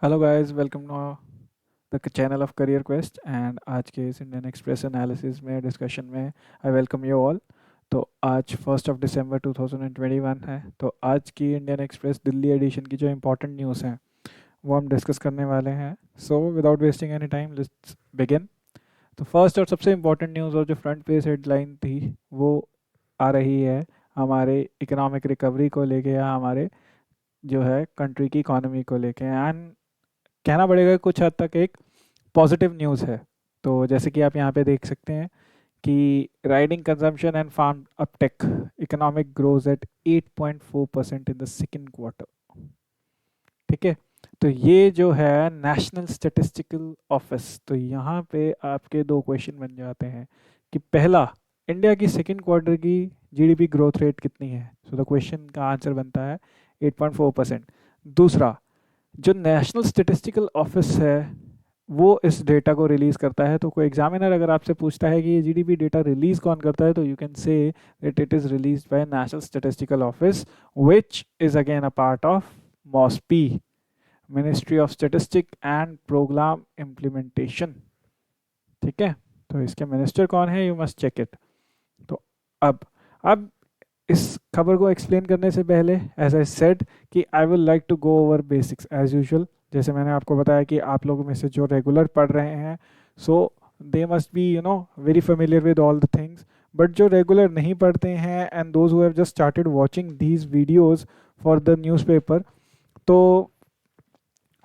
Hello guys, welcome to the channel of career quest. And आज के इस Indian Express analysis में discussion में आई वेलकम यू ऑल। तो आज 1 दिसंबर 2021 है। तो आज की इंडियन एक्सप्रेस दिल्ली एडिशन की जो इम्पोर्टेंट न्यूज़ हैं वो हम डिस्कस करने वाले हैं। So without wasting any time let's begin. तो फर्स्ट और सबसे इम्पोर्टेंट न्यूज़ और जो फ्रंट पेज हेडलाइन थी वो आ रही है हमारे इकोनॉमिक रिकवरी को लेके या हमारे जो है कंट्री की इकोनॉमी को लेके। एंड कहना पड़ेगा कुछ हद तक एक पॉजिटिव न्यूज़ है। तो जैसे कि आप यहाँ पे देख सकते हैं कि riding consumption and farm uptake economic grows at 8.4% in the second quarter. ठीक है। तो ये जो है नेशनल स्टैटिस्टिकल ऑफिस, तो यहाँ पे आपके दो क्वेश्चन बन जाते हैं कि पहला, इंडिया की सेकेंड क्वार्टर की जीडीपी ग्रोथ रेट कितनी है। सो द क्वेश्चन का आंसर बनता है 8.4%। दूसरा, जो नेशनल स्टैटिस्टिकल ऑफिस है वो इस डेटा को रिलीज़ करता है। तो कोई एग्जामिनर अगर आपसे पूछता है कि ये जीडीपी डेटा रिलीज़ कौन करता है, तो you can say that it is released by national statistical office which is again a part of MoSPI, ministry of statistic and programme implementation. ठीक है। तो इसके मिनिस्टर कौन है, यू मस्ट चेक इट। तो अब इस खबर को एक्सप्लेन करने से पहले एज आई सेड कि I will like to go over basics as usual. जैसे मैंने आपको बताया कि आप लोगों में से जो रेगुलर पढ़ रहे हैं so they must be very familiar with all the things. But जो रेगुलर नहीं पढ़ते हैं and those who have just started watching these videos for the newspaper, तो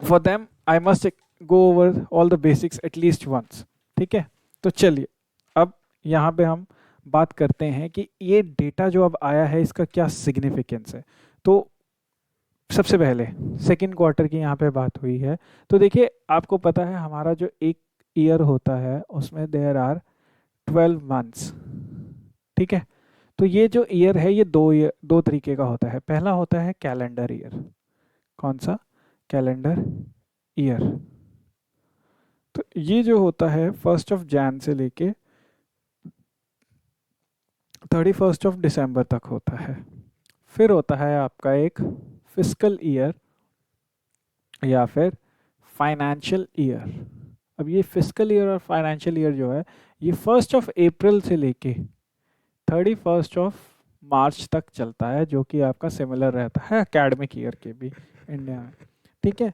for them I must go over all the basics at least once. ठीक है। तो चलिए अब यहाँ पे हम बात करते हैं कि ये डेटा जो अब आया है इसका क्या सिग्निफिकेंस है। तो सबसे पहले सेकेंड क्वार्टर की यहाँ पे बात हुई है। तो देखिए, आपको पता है हमारा जो एक ईयर होता है उसमें देयर आर 12 मंथ्स। ठीक है। तो ये जो ईयर है ये दो तरीके का होता है। पहला होता है कैलेंडर ईयर। कौन सा? Calendar year. तो ये जो होता है 1 Jan से लेके 31 दिसंबर तक होता है। फिर होता है आपका एक फिस्कल ईयर या फिर फाइनेंशियल ईयर। अब ये फिस्कल ईयर और फाइनेंशियल ईयर जो है ये 1 अप्रैल से लेके 31 मार्च तक चलता है, जो कि आपका सिमिलर रहता है एकेडमिक ईयर के भी इंडिया में। ठीक है।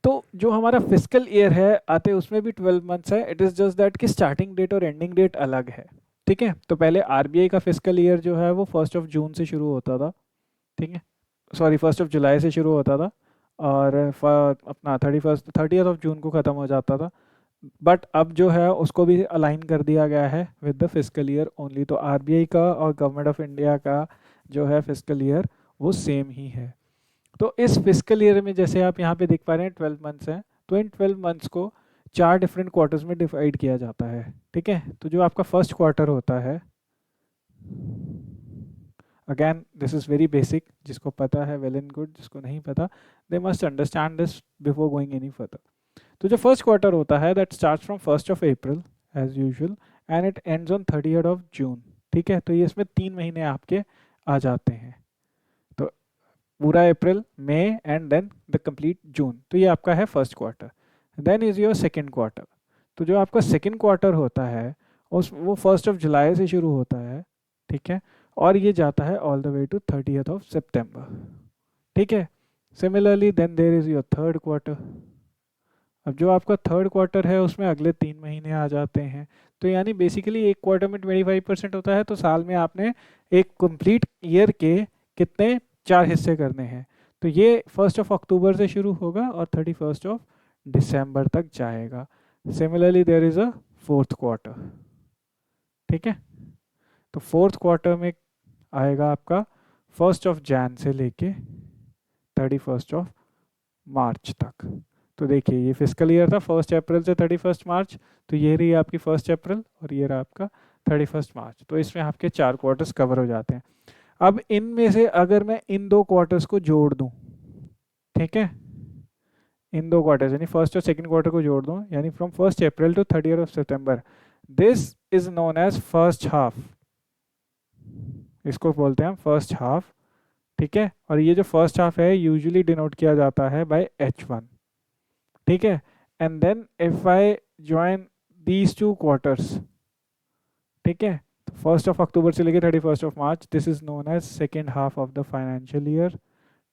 तो जो हमारा फिस्कल ईयर है आते उसमें भी 12 मंथ्स है। इट इज़ जस्ट दैट कि स्टार्टिंग डेट और एंडिंग डेट अलग है। ठीक है। तो पहले आरबीआई का फिस्कल ईयर जो है वो 1 जून से शुरू होता था। ठीक है। सॉरी, 1 जुलाई से शुरू होता था और अपना 30th ऑफ जून को ख़त्म हो जाता था। बट अब जो है उसको भी अलाइन कर दिया गया है with the fiscal year only. तो आरबीआई का और गवर्नमेंट ऑफ इंडिया का जो है फिस्कल ईयर वो सेम ही है। तो इस फिस्कल ईयर में जैसे आप यहाँ पे देख पा रहे हैं 12 मंथ्स हैं। तो इन 12 मंथ्स को चार डिफरेंट क्वार्टर्स में डिवाइड किया जाता है। ठीक है। तो जो आपका फर्स्ट क्वार्टर होता है, again this is very basic, जिसको पता है वेल एंड गुड, जिसको नहीं पता they must understand this before going any further. तो जो फर्स्ट क्वार्टर होता है that starts from 1 April as usual and it ends on 30th of June. ठीक है। तो ये इसमें 3 महीने आपके आ जाते हैं। तो पूरा अप्रैल, मई and then the complete June. तो ये आपका है first quarter. Then is your second quarter. तो जो आपका सेकेंड क्वार्टर होता है उस वो 1 जुलाई से शुरू होता है। ठीक है। और ये जाता है all the way to 30th of सितंबर। ठीक है। Similarly then there is your third quarter. अब जो आपका थर्ड क्वार्टर है उसमें अगले 3 महीने आ जाते हैं। तो यानी बेसिकली एक क्वार्टर में 25% होता है। तो साल में आपने एक कंप्लीट ईयर के कितने, 4 हिस्से करने हैं। तो ये 1 अक्टूबर से शुरू होगा और 31 दिसंबर तक जाएगा। Similarly there is a fourth quarter. ठीक है। तो फोर्थ क्वार्टर में आएगा आपका 1 Jan से लेके 31 मार्च तक। तो देखिए ये फिस्कल ईयर था 1 अप्रैल से 31 मार्च। तो ये रही आपकी 1 अप्रैल और ये रहा आपका 31 मार्च। तो इसमें आपके 4 क्वार्टर्स कवर हो जाते हैं। अब इनमें से अगर मैं इन दो क्वार्टर्स को जोड़ दूं, ठीक है, इन दो क्वार्टर्स यानी फर्स्ट और सेकंड क्वार्टर को जोड़ दूं, यानी from 1 April to 30th of September, this is known as first half. इसको बोलते हैं हम फर्स्ट हाफ। ठीक है। और ये जो फर्स्ट हाफ है यूजुअली डिनोट किया जाता है बाय H1। ठीक है, and then if I join these two quarters, ठीक है, तो 1 अक्टूबर से लेके 31 मार्च, this is known as second half of the financial year,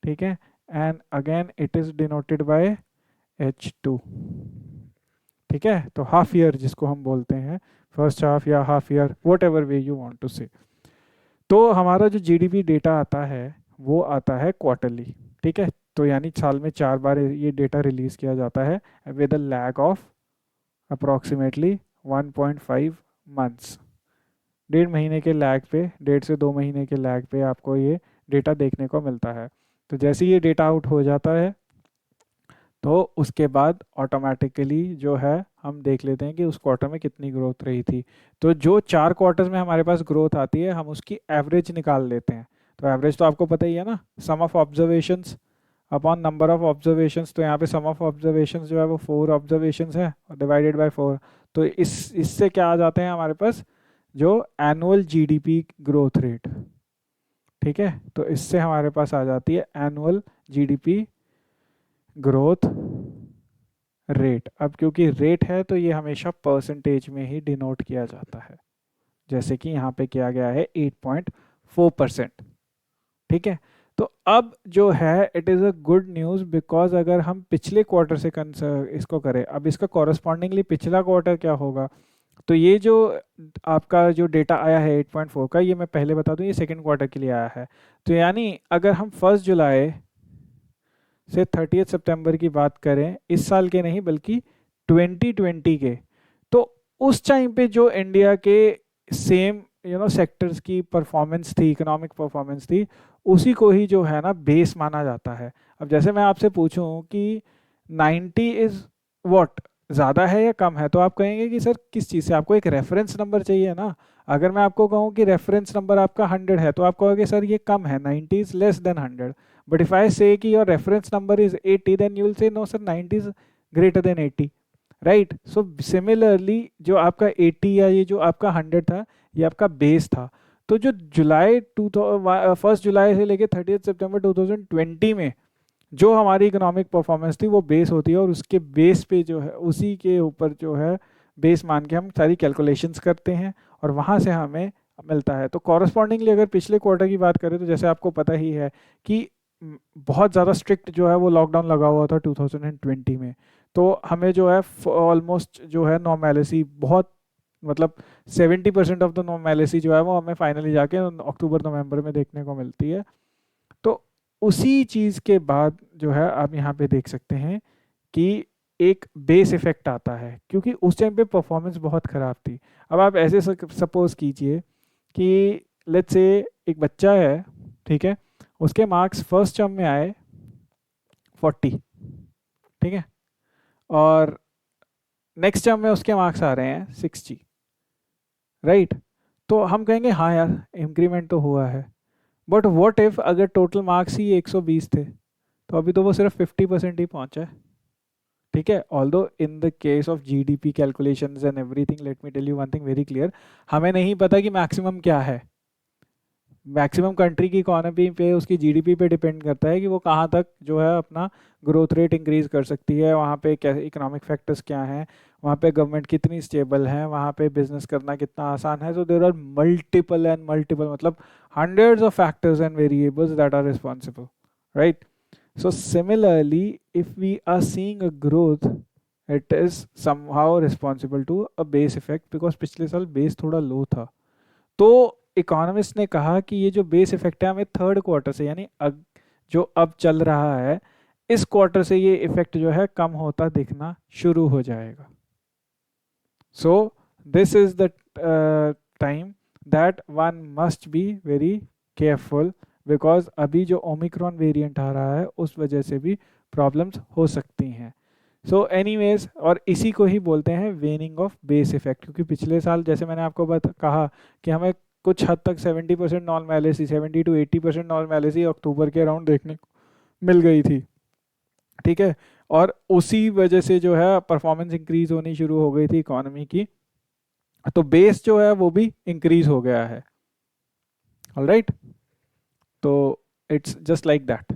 ठीक है, and again it is denoted by H2, ठीक है, तो हाफ ईयर जिसको हम बोलते हैं, फर्स्ट हाफ या half year, whatever way you want to say. तो हमारा जो जीडीपी डेटा आता है वो आता है क्वार्टरली, ठीक है, तो यानी साल में 4 बार ये डेटा रिलीज किया जाता है with a lag of approximately 1.5 months. 1.5 महीने के लैग पे, 1.5 से 2 महीने के लैग पे आपको ये डेटा देखने को मिलता है। तो जैसे ये डेटा आउट हो जाता है तो उसके बाद ऑटोमेटिकली जो है हम देख लेते हैं कि उस क्वार्टर में कितनी ग्रोथ रही थी। तो जो 4 क्वार्टर्स में हमारे पास ग्रोथ आती है हम उसकी एवरेज निकाल लेते हैं। तो एवरेज तो आपको पता ही है ना, sum of observations upon number of observations. तो यहाँ पे सम ऑफ ऑब्जर्वेशंस जो है वो 4 ऑब्जर्वेशंस है डिवाइडेड बाय 4। तो इससे क्या आ जाते हैं हमारे पास, जो एनुअल जीडीपी ग्रोथ रेट, ठीक है, तो इससे हमारे पास आ जाती है एनुअल जीडीपी ग्रोथ रेट। अब क्योंकि रेट है तो ये हमेशा परसेंटेज में ही डिनोट किया जाता है, जैसे कि यहाँ पे किया गया है 8.4%, ठीक है। तो अब जो है it is a good news, because अगर हम पिछले क्वार्टर से इसको करें, अब इसका कॉरस्पॉन्डिंगली पिछला क्वार्टर क्या होगा, तो ये जो आपका जो डेटा आया है 8.4 का, ये मैं पहले बता दूं ये सेकेंड क्वार्टर के लिए आया है। तो यानी अगर हम 1 जुलाई से 30 सितंबर की बात करें, इस साल के नहीं बल्कि 2020 के, तो उस टाइम पे जो इंडिया के सेम सेक्टर्स की परफॉर्मेंस थी, इकोनॉमिक परफॉर्मेंस थी, उसी को ही जो है ना बेस माना जाता है। अब जैसे मैं आपसे पूछूं कि 90 इज व्हाट, ज़्यादा है या कम है, तो आप कहेंगे कि सर किस चीज़ से, आपको एक रेफरेंस नंबर चाहिए ना। अगर मैं आपको कहूँ कि रेफरेंस नंबर आपका 100 है तो आप कहोगे सर ये कम है, 90 is less than 100। But if I say कि your reference number is 80, then you will say no sir, 90 is greater than 80, right? So similarly जो आपका 80 या ये जो आपका 100 था, ये आपका बेस था। तो जो जुलाई 1 जुलाई से लेके 30 सितंबर 2020 में जो हमारी इकोनॉमिक परफॉर्मेंस थी वो बेस होती है, और उसके बेस पे जो है उसी के ऊपर जो है बेस मान के हम सारी कैलकुलेशंस करते हैं और वहाँ से हमें मिलता है। तो कॉरस्पॉन्डिंगली अगर पिछले क्वार्टर की बात करें तो जैसे आपको पता ही है कि बहुत ज़्यादा स्ट्रिक्ट जो है वो लॉकडाउन लगा हुआ था 2020 में। तो हमें जो है ऑलमोस्ट जो है नॉर्मेलिटी बहुत, मतलब 70% ऑफ द नॉर्मेलिटी जो है वो हमें फाइनली जाके अक्टूबर नवंबर में देखने को मिलती है। तो उसी चीज़ के बाद जो है आप यहाँ पे देख सकते हैं कि एक बेस इफेक्ट आता है, क्योंकि उस टाइम पे परफॉर्मेंस बहुत ख़राब थी। अब आप ऐसे सपोज कीजिए कि लेट्स से एक बच्चा है, ठीक है, उसके मार्क्स फर्स्ट टर्म में आए 40, ठीक है, और नेक्स्ट टर्म में उसके मार्क्स आ रहे हैं 60, राइट। तो हम कहेंगे हाँ यार इंक्रीमेंट तो हुआ है, बट व्हाट इफ अगर टोटल मार्क्स ही 120 थे, तो अभी तो वो सिर्फ 50% ही पहुंचा है, ठीक है। Although in the case of GDP calculations and everything, let me tell you one thing very clear, हमें नहीं पता कि मैक्सिमम क्या है। मैक्सिमम कंट्री की इकोनॉमी पे, उसकी जीडीपी पे डिपेंड करता है कि वो कहाँ तक जो है अपना ग्रोथ रेट इंक्रीज कर सकती है, वहाँ पे क्या इकोनॉमिक फैक्टर्स क्या हैं, वहाँ पे गवर्नमेंट कितनी स्टेबल है, वहाँ पे बिजनेस करना कितना आसान है। So there are multiple and multiple, मतलब hundreds of factors and variables that are responsible, right. So similarly, if we are seeing a growth, it is somehow responsible to a base effect, because पिछले साल base थोड़ा लो था। तो economist ने कहा कि ये जो बेस इफेक्ट है हमें थर्ड क्वार्टर से, यानी जो अब चल रहा है इस क्वार्टर से ये इफेक्ट जो है कम होता दिखना शुरू हो जाएगा। सो this is the time that one must be very careful, because अभी जो ओमिक्रॉन वेरिएंट आ रहा है उस वजह से भी प्रॉब्लम्स हो सकती हैं। सो एनीवेज, और इसी को ही बोलते हैं वेनिंग ऑफ बेस इफेक्ट, क्योंकि पिछले साल जैसे मैंने आपको कहा कि हमें कुछ हद तक 70% नॉर्मेलिटी, 70 to 80% नॉर्मेलिटी अक्टूबर के अराउंड देखने को मिल गई थी, ठीक है, और उसी वजह से जो है परफॉर्मेंस इंक्रीज होनी शुरू हो गई थी इकोनॉमी की, तो बेस जो है वो भी इंक्रीज हो गया है। ऑलराइट, तो इट्स जस्ट लाइक दैट।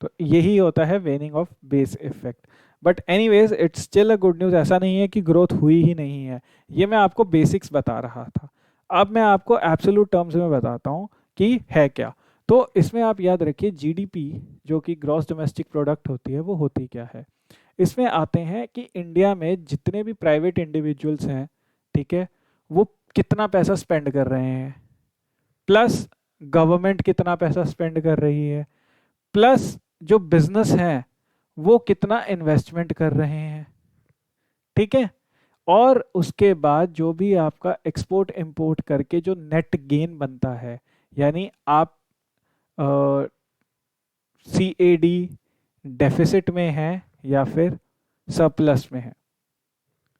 तो यही होता है waning of base effect. But anyways it's still a good news, ऐसा नहीं है कि ग्रोथ हुई ही नहीं है। ये मैं आपको बेसिक्स बता रहा था। अब मैं आपको एब्सोल्यूट टर्म्स में बताता हूँ कि है क्या। तो इसमें आप याद रखिए जीडीपी जो कि ग्रॉस डोमेस्टिक प्रोडक्ट होती है वो होती क्या है। इसमें आते हैं कि इंडिया में जितने भी प्राइवेट इंडिविजुअल्स हैं, ठीक है, वो कितना पैसा स्पेंड कर रहे हैं, प्लस गवर्नमेंट कितना पैसा स्पेंड कर रही है, प्लस जो बिजनेस है वो कितना इन्वेस्टमेंट कर रहे हैं, ठीक है। और उसके बाद जो भी आपका एक्सपोर्ट इंपोर्ट करके जो नेट गेन बनता है, यानी आप सी ए डी डेफिसिट में है या फिर सरप्लस में है,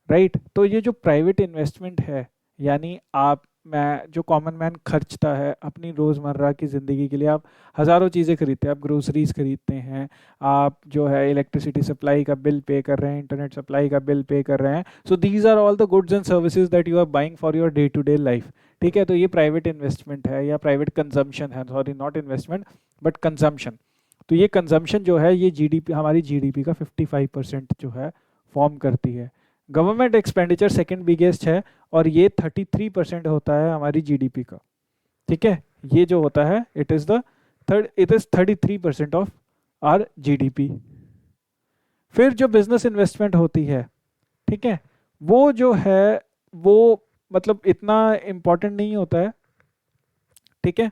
राइट। तो ये जो प्राइवेट इन्वेस्टमेंट है, यानी आप मैं जो कॉमन मैन खर्चता है अपनी रोज़मर्रा की ज़िंदगी के लिए, आप हज़ारों चीज़ें खरीदते हैं, आप ग्रोसरीज खरीदते हैं, आप जो है इलेक्ट्रिसिटी सप्लाई का बिल पे कर रहे हैं, इंटरनेट सप्लाई का बिल पे कर रहे हैं। So these are all the goods and services that you are buying for your day to day life, ठीक है। तो ये प्राइवेट इन्वेस्टमेंट है या प्राइवेट कंजम्पशन है, sorry not investment but consumption. तो ये कंजम्पशन जो है ये जीडीपी, हमारी जीडीपी का 55% जो है फॉर्म करती है। गवर्नमेंट एक्सपेंडिचर सेकंड बिगेस्ट है और ये 33% होता है हमारी जीडीपी का, ठीक है। ये जो होता है it is 33% of our GDP. फिर जो बिजनेस इन्वेस्टमेंट होती है, ठीक है, वो जो है वो मतलब इतना इम्पोर्टेंट नहीं होता है, ठीक है,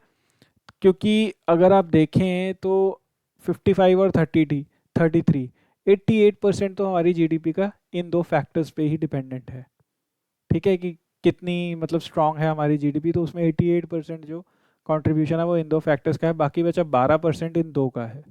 क्योंकि अगर आप देखें तो 55 और 33 88% तो हमारी जीडीपी का इन दो फैक्टर्स पे ही डिपेंडेंट है, ठीक है, कि कितनी मतलब स्ट्रांग है हमारी जीडीपी। तो उसमें 88% जो कंट्रीब्यूशन है वो इन दो फैक्टर्स का है, बाकी बचा 12% इन दो का है,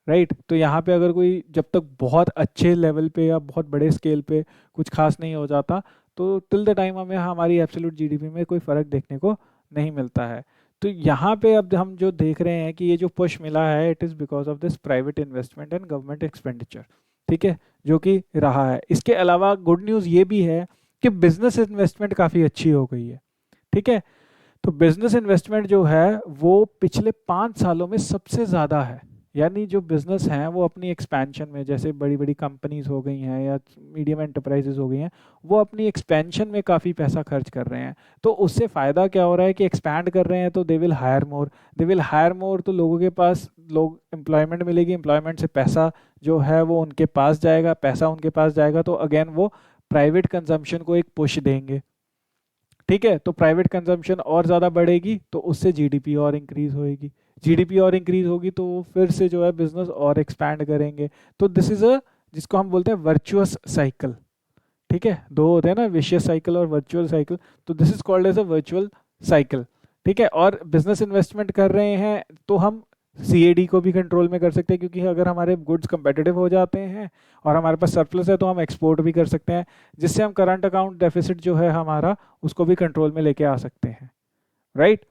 राइट। तो यहाँ पे अगर कोई जब तक बहुत अच्छे लेवल पे या बहुत बड़े स्केल पे कुछ खास नहीं हो जाता, तो टिल द टाइम हमें हमारी एब्सोल्यूट जीडीपी में कोई फ़र्क देखने को नहीं मिलता है। तो यहाँ पे अब हम जो देख रहे हैं कि ये जो पुश मिला है it is because of this private investment and government expenditure, ठीक है, जो कि रहा है। इसके अलावा गुड न्यूज़ ये भी है कि बिजनेस इन्वेस्टमेंट काफ़ी अच्छी हो गई है, ठीक है। तो बिजनेस इन्वेस्टमेंट जो है वो पिछले 5 सालों में सबसे ज़्यादा है, यानी जो बिजनेस हैं वो अपनी एक्सपेंशन में, जैसे बड़ी बड़ी कंपनीज हो गई हैं या मीडियम एंटरप्राइजेज हो गई हैं, वो अपनी एक्सपेंशन में काफ़ी पैसा खर्च कर रहे हैं। तो उससे फ़ायदा क्या हो रहा है कि एक्सपैंड कर रहे हैं तो दे विल हायर मोर, तो लोगों के पास लोग एम्प्लॉयमेंट मिलेगी, एम्प्लॉयमेंट से पैसा जो है वो उनके पास जाएगा, पैसा उनके पास जाएगा तो अगेन वो प्राइवेट कंजम्पशन को एक पुश देंगे, ठीक है। तो प्राइवेट कंजम्पशन और ज़्यादा बढ़ेगी तो उससे जीडीपी और इंक्रीज होएगी, जीडीपी और इंक्रीज होगी तो वो फिर से जो है बिजनेस और एक्सपैंड करेंगे। तो दिस इज अ जिसको हम बोलते हैं वर्चुअस साइकिल, ठीक है। दो होते हैं ना, विशियस साइकिल और वर्चुअल साइकिल, तो this is called as a virtual cycle, ठीक है। और बिजनेस इन्वेस्टमेंट कर रहे हैं तो हम सीएडी को भी कंट्रोल में कर सकते हैं, क्योंकि अगर हमारे गुड्स कंपेटिटिव हो जाते हैं और हमारे पास सरप्लस है तो हम एक्सपोर्ट भी कर सकते हैं, जिससे हम करंट अकाउंट डेफिसिट जो है हमारा उसको भी कंट्रोल में लेके आ सकते हैं, right.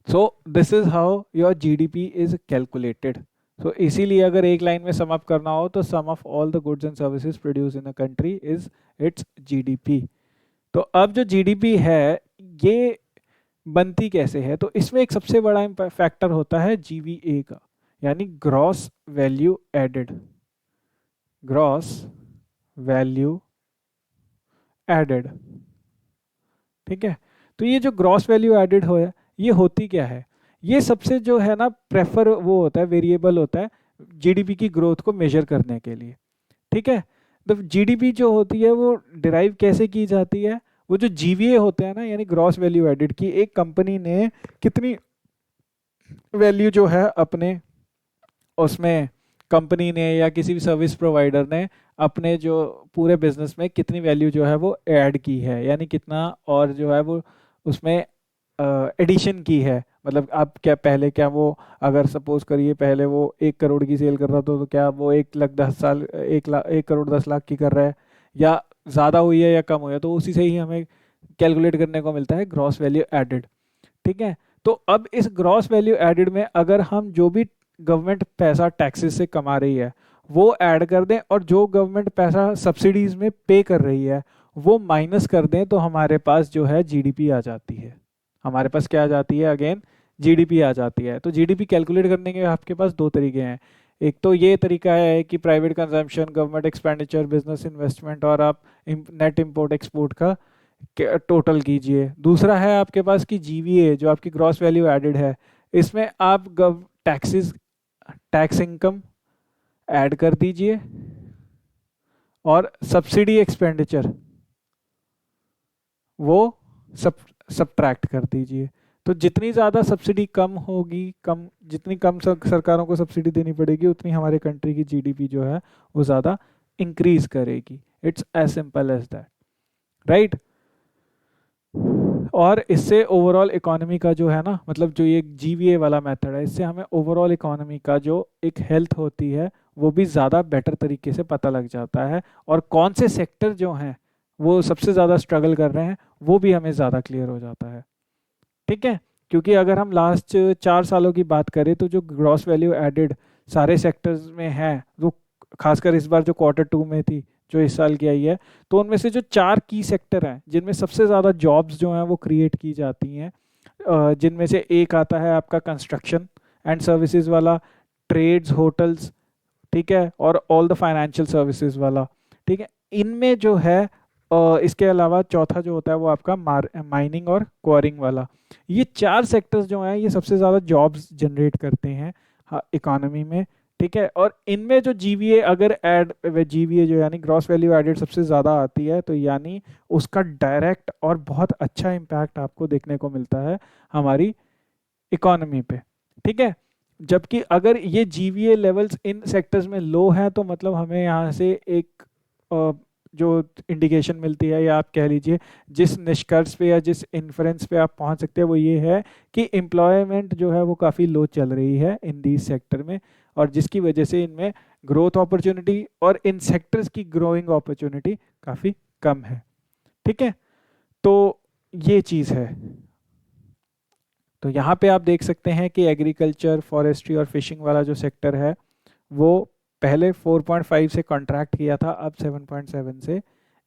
So this is how your GDP is calculated. So इसीलिए अगर एक लाइन में सम अप करना हो तो sum of all the goods and services produce in a country is its GDP. तो अब जो जीडीपी है ये बनती कैसे है, तो इसमें एक सबसे बड़ा फैक्टर होता है जीवीए का, यानी gross value added, gross value added, ठीक है। तो ये जो ग्रॉस वैल्यू एडेड हो है ये होती क्या है, ये सबसे जो है ना प्रेफर वो होता है, वेरिएबल होता है जीडीपी की ग्रोथ को मेजर करने के लिए, ठीक है। तो जीडीपी जो होती है वो डिराइव कैसे की जाती है, वो जो जीवीए होते हैं ना, यानी ग्रॉस वैल्यू एडेड की, एक कंपनी ने कितनी वैल्यू जो है अपने उसमें, कंपनी ने या किसी भी सर्विस प्रोवाइडर ने अपने जो पूरे बिजनेस में कितनी वैल्यू जो है वो ऐड की है, यानी कितना और जो है वो उसमें एडिशन की है। मतलब आप क्या पहले क्या वो, अगर सपोज करिए पहले वो 1 करोड़ की सेल कर रहा था तो क्या वो 1 लाख 10 साल 1 लाख 1 करोड़ 10 लाख की कर रहा है, या ज़्यादा हुई है या कम हुई है, तो उसी से ही हमें कैलकुलेट करने को मिलता है ग्रॉस वैल्यू एडेड, ठीक है। तो अब इस ग्रॉस वैल्यू एडेड में अगर हम जो भी गवर्नमेंट पैसा टैक्सेस से कमा रही है वो ऐड कर दें और जो गवर्नमेंट पैसा सब्सिडीज में पे कर रही है वो माइनस कर दें, तो हमारे पास जो है जीडीपी आ जाती है, हमारे पास क्या आ जाती है अगेन, जीडीपी आ जाती है। तो जीडीपी कैलकुलेट करने के आपके पास दो तरीके हैं। एक तो ये तरीका है कि private consumption, government expenditure, business investment, और आप नेट इंपोर्ट एक्सपोर्ट का टोटल कीजिए। दूसरा है आपके पास कि जीवीए, जो आपकी ग्रॉस वैल्यू एडेड है, इसमें आप टैक्सेस, टैक्स इनकम ऐड कर दीजिए, और सब्सिडी एक्सपेंडिचर वो सब सब्ट्रैक्ट कर दीजिए। तो जितनी ज़्यादा सब्सिडी कम होगी, कम जितनी कम सरकारों को सब्सिडी देनी पड़ेगी, उतनी हमारे कंट्री की जीडीपी जो है वो ज़्यादा इंक्रीज करेगी। It's as simple as that, right. और इससे ओवरऑल इकोनॉमी का जो है ना, मतलब जो ये जीवीए वाला मेथड है, इससे हमें ओवरऑल इकोनॉमी का जो एक हेल्थ होती है वो भी ज़्यादा बेटर तरीके से पता लग जाता है, और कौन से सेक्टर जो हैं वो सबसे ज़्यादा स्ट्रगल कर रहे हैं वो भी हमें ज़्यादा क्लियर हो जाता है। ठीक है। क्योंकि अगर हम लास्ट 4 सालों की बात करें तो जो ग्रॉस वैल्यू एडेड सारे सेक्टर्स में है, वो खासकर इस बार जो Q2 में थी, जो इस साल की आई है, तो उनमें से जो 4 की सेक्टर हैं जिनमें सबसे ज़्यादा जॉब्स जो हैं वो क्रिएट की जाती हैं, जिनमें से एक आता है आपका कंस्ट्रक्शन एंड सर्विसेज वाला, ट्रेड्स, होटल्स, ठीक है, और ऑल द फाइनेंशियल सर्विसेज वाला। ठीक है। इनमें जो है इसके अलावा चौथा जो होता है वो आपका माइनिंग और क्वारिंग वाला। ये 4 सेक्टर्स जो हैं ये सबसे ज़्यादा जॉब्स जनरेट करते हैं इकोनॉमी में। ठीक है। और इनमें जो जीवीए अगर ऐड, जीवीए जो यानी ग्रॉस वैल्यू एडेड सबसे ज़्यादा आती है, तो यानी उसका डायरेक्ट और बहुत अच्छा इम्पैक्ट आपको देखने को मिलता है हमारी इकोनॉमी पे। ठीक है। जबकि अगर ये जीवीए लेवल्स इन सेक्टर्स में लो हैं, तो मतलब हमें यहाँ से एक जो इंडिकेशन मिलती है, या आप कह लीजिए जिस निष्कर्ष पे या जिस इन्फ्रेंस पे आप पहुंच सकते हैं, वो ये है कि एम्प्लॉयमेंट जो है वो काफ़ी लो चल रही है इन दी सेक्टर में, और जिसकी वजह से इनमें ग्रोथ अपॉर्चुनिटी और इन सेक्टर्स की ग्रोइंग अपॉर्चुनिटी काफ़ी कम है। ठीक है। तो ये चीज़ है। तो यहाँ पे आप देख सकते हैं कि एग्रीकल्चर, फॉरेस्ट्री और फिशिंग वाला जो सेक्टर है वो पहले 4.5 से कॉन्ट्रैक्ट किया था, अब 7.7 से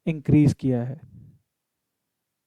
इंक्रीज किया है।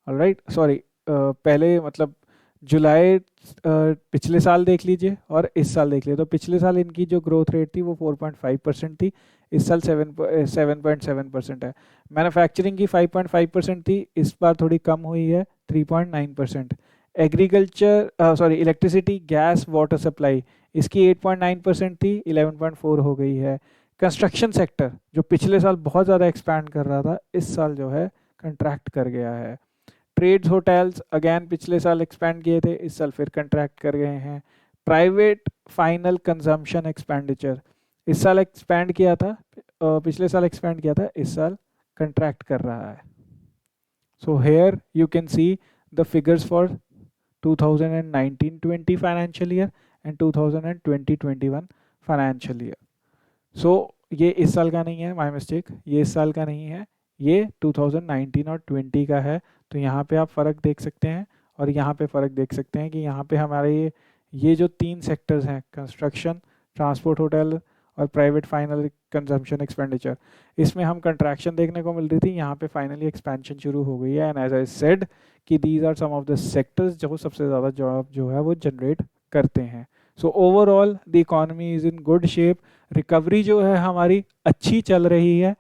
ऑलराइट, सॉरी, पहले मतलब जुलाई पिछले साल देख लीजिए और इस साल देख लीजिए, तो पिछले साल इनकी जो ग्रोथ रेट थी वो 4.5% थी, इस साल 7.7% है। मैन्युफैक्चरिंग की 5.5% थी, इस बार थोड़ी कम हुई है, 3.9%। Agriculture, sorry, electricity, gas, water supply, इसकी 8.9% थी, 11.4 हो गई है। कंस्ट्रक्शन सेक्टर जो पिछले साल बहुत ज़्यादा एक्सपैंड कर रहा था, इस साल जो है कंट्रैक्ट कर गया है। ट्रेड्स, होटल्स अगेन पिछले साल एक्सपैंड किए थे, इस साल फिर कंट्रैक्ट कर गए हैं। प्राइवेट फाइनल कंजम्पशन एक्सपेंडिचर इस साल एक्सपैंड किया था, पिछले साल एक्सपैंड किया था, इस साल कंट्रैक्ट कर रहा है। So here you can see the figures for 2019-20 financial year and 2020-21 financial year. So ये इस साल का नहीं है, माय मिस्टेक, ये इस साल का नहीं है, ये 2019 और 20 का है। तो यहाँ पे आप फ़र्क देख सकते हैं, और यहाँ पे फ़र्क देख सकते हैं कि यहाँ पे हमारे ये जो 3 सेक्टर्स हैं, कंस्ट्रक्शन, ट्रांसपोर्ट, होटल और प्राइवेट फाइनल कंजम्पशन एक्सपेंडिचर, इसमें हम कंट्रैक्शन देखने को मिल रही थी, यहाँ पे फाइनली एक्सपेंशन शुरू हो गई है। एंड एज आई सेड कि these are some of the sectors जो सबसे ज़्यादा जॉब जो है वो जनरेट करते हैं। So overall the economy is in good shape, recovery जो है हमारी अच्छी चल रही है।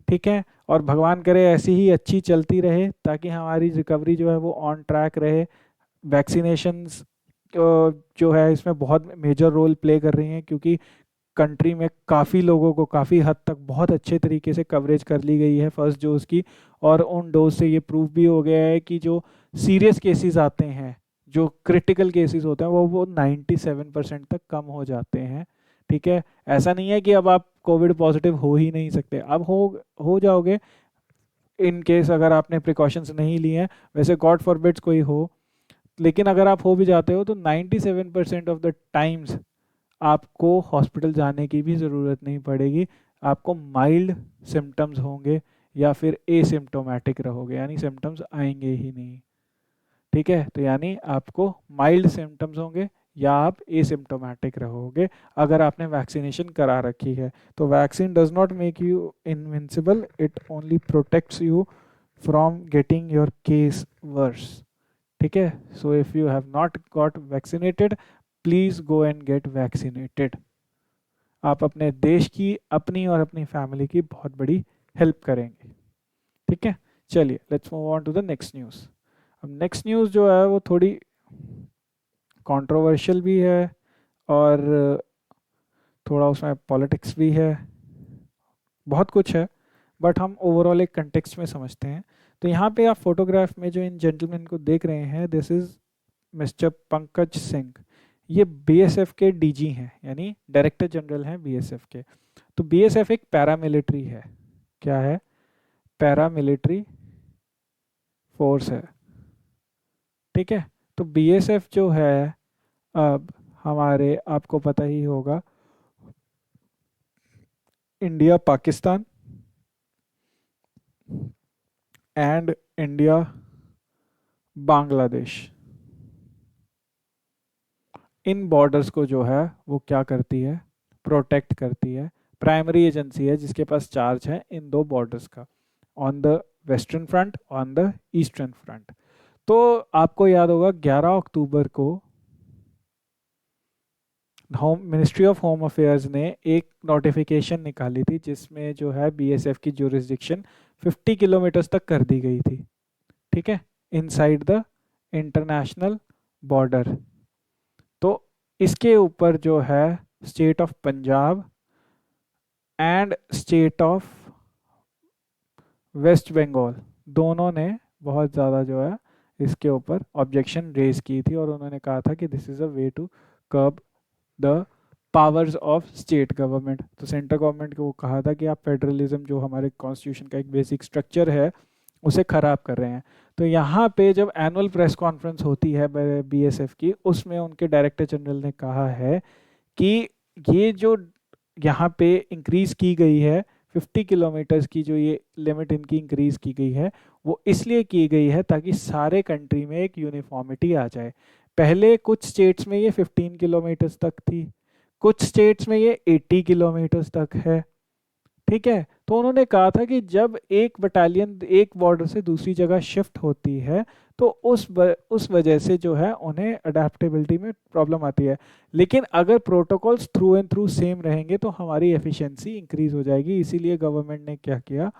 ठीक है। और भगवान करे ऐसी ही अच्छी चलती रहे, ताकि हमारी रिकवरी जो है वो ऑन ट्रैक रहे। वैक्सीनेशंस जो है इसमें बहुत मेजर रोल प्ले कर रही हैं, क्योंकि कंट्री में काफ़ी लोगों को काफ़ी हद तक बहुत अच्छे तरीके से कवरेज कर ली गई है फर्स्ट डोज की, और उन डोज से ये प्रूव भी हो गया है कि जो सीरियस केसेस आते हैं, जो क्रिटिकल केसेस होते हैं, वो 97% तक कम हो जाते हैं। ठीक है। ऐसा नहीं है कि अब आप कोविड पॉजिटिव हो ही नहीं सकते, अब हो जाओगे इन केस अगर आपने प्रिकॉशंस नहीं लिए हैं, वैसे गॉड फॉरबिड्स कोई हो, लेकिन अगर आप हो भी जाते हो तो 97% ऑफ द टाइम्स आपको हॉस्पिटल जाने की भी ज़रूरत नहीं पड़ेगी। आपको माइल्ड सिम्टम्स होंगे या फिर एसिम्टोमेटिक रहोगे, यानी सिम्टम्स आएंगे ही नहीं। ठीक है। तो यानी आपको माइल्ड सिम्टम्स होंगे या आप एसिम्टोमेटिक रहोगे अगर आपने वैक्सीनेशन करा रखी है। तो vaccine does not make you invincible, it only protects you from getting your case worse. ठीक है। So if you have not got vaccinated, please go and get vaccinated. आप अपने देश की, अपनी और अपनी फैमिली की बहुत बड़ी हेल्प करेंगे। ठीक है, चलिए let's move on to the next news. अब नेक्स्ट न्यूज़ जो है वो थोड़ी कंट्रोवर्शियल भी है और थोड़ा उसमें पॉलिटिक्स भी है, बहुत कुछ है, बट हम ओवरऑल एक कंटेक्स्ट में समझते हैं। तो यहाँ पे आप फोटोग्राफ में जो इन जेंटलमैन को देख रहे हैं, this is mister Pankaj Singh. ये बीएसएफ के डीजी हैं, यानी डायरेक्टर जनरल हैं बीएसएफ के। तो बीएसएफ एक पैरामिलिट्री है। क्या है? पैरामिलिट्री फोर्स है। ठीक है। तो बीएसएफ जो है, अब हमारे, आपको पता ही होगा, India Pakistan and India Bangladesh, in borders को जो है वो क्या करती है? प्रोटेक्ट करती है। प्राइमरी एजेंसी है जिसके पास चार्ज है इन दो बॉर्डर्स का, on the western front, on the eastern front. तो आपको याद होगा 11 अक्टूबर को home ministry of home affairs ने एक नोटिफिकेशन निकाली थी जिसमें जो है बीएसएफ की जुरिस्डिक्शन 50 किलोमीटर्स तक कर दी गई थी। ठीक है, इनसाइड द इंटरनेशनल बॉर्डर। तो इसके ऊपर जो है state of Punjab and state of West Bengal, दोनों ने बहुत ज़्यादा जो है इसके ऊपर ऑब्जेक्शन रेज की थी और उन्होंने कहा था कि this is a way to curb the powers of state government. तो सेंट्रल गवर्नमेंट को कहा था कि आप फेडरलिज्म, जो हमारे कॉन्स्टिट्यूशन का एक बेसिक स्ट्रक्चर है, उसे ख़राब कर रहे हैं। तो यहाँ पे जब एनुअल प्रेस कॉन्फ्रेंस होती है बीएसएफ की, उसमें उनके डायरेक्टर जनरल ने कहा है कि ये जो यहाँ पे इंक्रीज़ की गई है 50 किलोमीटर्स की, जो ये लिमिट इनकी इंक्रीज़ की गई है, वो इसलिए की गई है ताकि सारे कंट्री में एक यूनिफॉर्मिटी आ जाए। पहले कुछ स्टेट्स में ये 15 किलोमीटर्स तक थी, कुछ स्टेट्स में ये 80 किलोमीटर्स तक है। ठीक है। तो उन्होंने कहा था कि जब एक बटालियन एक बॉर्डर से दूसरी जगह शिफ्ट होती है तो उस वजह से जो है उन्हें अडेप्टेबिलिटी में प्रॉब्लम आती है। लेकिन अगर protocols through and through same रहेंगे तो हमारी एफिशिएंसी इंक्रीज हो जाएगी। इसीलिए गवर्नमेंट ने क्या किया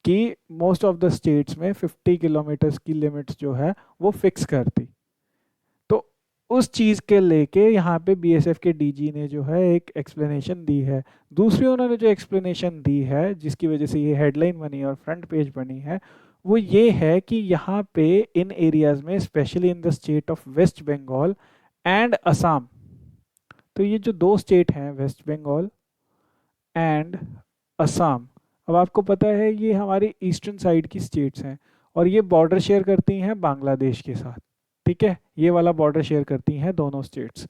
कि मोस्ट ऑफ द स्टेट्स में 50 किलोमीटर्स की लिमिट्स जो है वो फिक्स कर दी। तो उस चीज़ के लेके यहाँ पे बीएसएफ के डीजी ने जो है एक एक्सप्लेनेशन दी है। दूसरी उन्होंने जो एक्सप्लेनेशन दी है जिसकी वजह से ये हेडलाइन बनी और फ्रंट पेज बनी है, वो ये है कि यहाँ पे इन एरियाज में, specially in the state of West Bengal and Assam, तो ये जो दो स्टेट हैं वेस्ट बंगाल एंड असम, अब आपको पता है ये हमारी ईस्टर्न साइड की स्टेट्स हैं और ये बॉर्डर शेयर करती हैं बांग्लादेश के साथ। ठीक है, ये वाला बॉर्डर शेयर करती हैं दोनों स्टेट्स।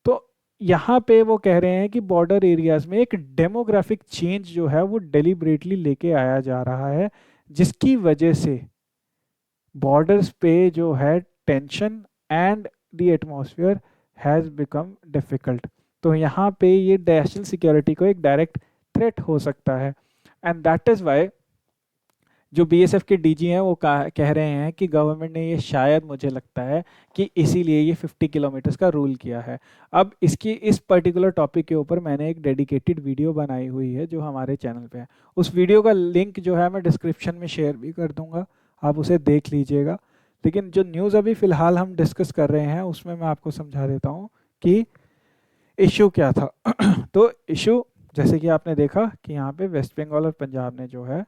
तो यहाँ पे वो कह रहे हैं कि बॉर्डर एरियाज में एक डेमोग्राफिक चेंज जो है वो डेलिबरेटली लेके आया जा रहा है, जिसकी वजह से बॉर्डर्स पे जो है tension and the atmosphere has become difficult. तो यहाँ पे ये नेशनल सिक्योरिटी को एक डायरेक्ट थ्रेट हो सकता है। एंड दैट इज़ वाई जो बीएसएफ के डीजी हैं वो कह रहे हैं कि गवर्नमेंट ने ये, शायद मुझे लगता है कि इसीलिए ये 50 किलोमीटर्स का रूल किया है। अब इसकी इस पर्टिकुलर टॉपिक के ऊपर मैंने एक डेडिकेटेड वीडियो बनाई हुई है जो हमारे चैनल पे है। उस वीडियो का लिंक जो है मैं डिस्क्रिप्शन में शेयर भी कर दूंगा, आप उसे देख लीजिएगा। लेकिन जो न्यूज़ अभी फ़िलहाल हम डिस्कस कर रहे हैं उसमें मैं आपको समझा देता हूँ कि इशू क्या था। तो इशू, जैसे कि आपने देखा कि यहाँ पे वेस्ट बंगाल और पंजाब ने जो है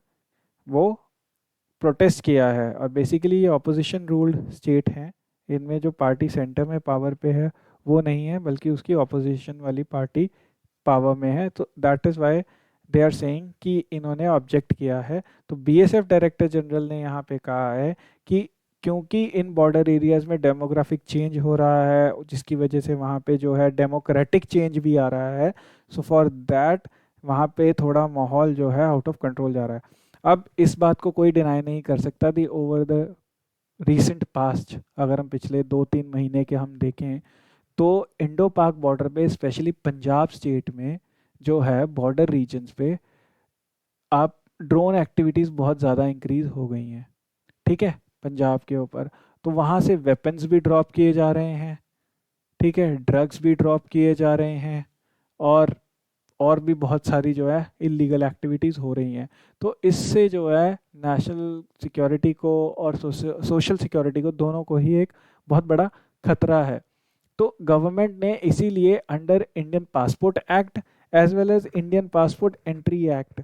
वो प्रोटेस्ट किया है और बेसिकली ये ऑपोजिशन रूल्ड स्टेट हैं। इनमें जो पार्टी सेंटर में पावर पे है वो नहीं है, बल्कि उसकी ऑपोजिशन वाली पार्टी पावर में है। तो that is why they are saying कि इन्होंने ऑब्जेक्ट किया है। तो बीएसएफ डायरेक्टर जनरल ने यहाँ पे कहा है कि क्योंकि इन बॉर्डर एरियाज में डेमोग्राफिक चेंज हो रहा है, जिसकी वजह से वहाँ पे जो है डेमोक्रेटिक चेंज भी आ रहा है, सो फॉर दैट वहाँ पे थोड़ा माहौल जो है आउट ऑफ कंट्रोल जा रहा है। अब इस बात को कोई डिनाई नहीं कर सकता the over the recent past, अगर हम पिछले 2-3 महीने के हम देखें तो इंडो पाक बॉर्डर पे, स्पेशली पंजाब स्टेट में जो है बॉर्डर रीजन्स पे, आप ड्रोन एक्टिविटीज़ बहुत ज़्यादा इंक्रीज हो गई हैं। ठीक है, पंजाब के ऊपर। तो वहाँ से वेपन्स भी ड्रॉप किए जा रहे हैं, ठीक है, ड्रग्स भी ड्रॉप किए जा रहे हैं, और और भी बहुत सारी जो है इलीगल एक्टिविटीज़ हो रही हैं। तो इससे जो है नेशनल सिक्योरिटी को और सोशल सिक्योरिटी को, दोनों को ही एक बहुत बड़ा खतरा है। तो गवर्नमेंट ने इसीलिए under Indian passport act as well as Indian passport entry act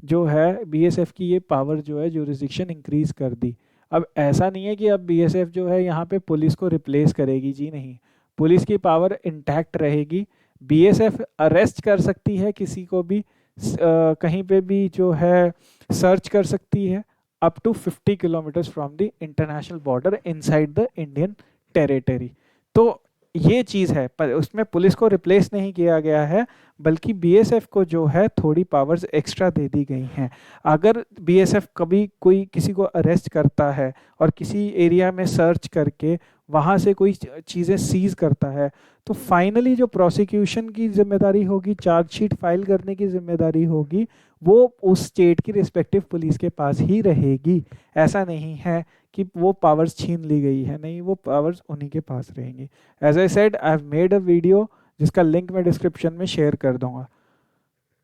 जो है बीएसएफ की ये पावर जो है जुरिस्डिक्शन इंक्रीज कर दी। अब ऐसा नहीं है कि अब बीएसएफ जो है यहाँ पे पुलिस को रिप्लेस करेगी, जी नहीं, पुलिस की पावर इंटैक्ट रहेगी। बीएसएफ अरेस्ट कर सकती है किसी को भी, कहीं पे भी जो है सर्च कर सकती है up to 50 kilometres from the international border inside the Indian territory. तो ये चीज़ है, पर उसमें पुलिस को रिप्लेस नहीं किया गया है, बल्कि बीएसएफ को जो है थोड़ी पावर्स एक्स्ट्रा दे दी गई हैं। अगर बीएसएफ कभी कोई किसी को अरेस्ट करता है और किसी एरिया में सर्च करके वहाँ से कोई चीज़ें सीज करता है, तो फाइनली जो प्रोसिक्यूशन की जिम्मेदारी होगी, चार्जशीट फाइल करने की जिम्मेदारी होगी, वो उस स्टेट की रिस्पेक्टिव पुलिस के पास ही रहेगी। ऐसा नहीं है कि वो पावर्स छीन ली गई है, नहीं, वो पावर्स उन्हीं के पास रहेंगी। As I said, I have made a video जिसका लिंक मैं डिस्क्रिप्शन में शेयर कर दूंगा,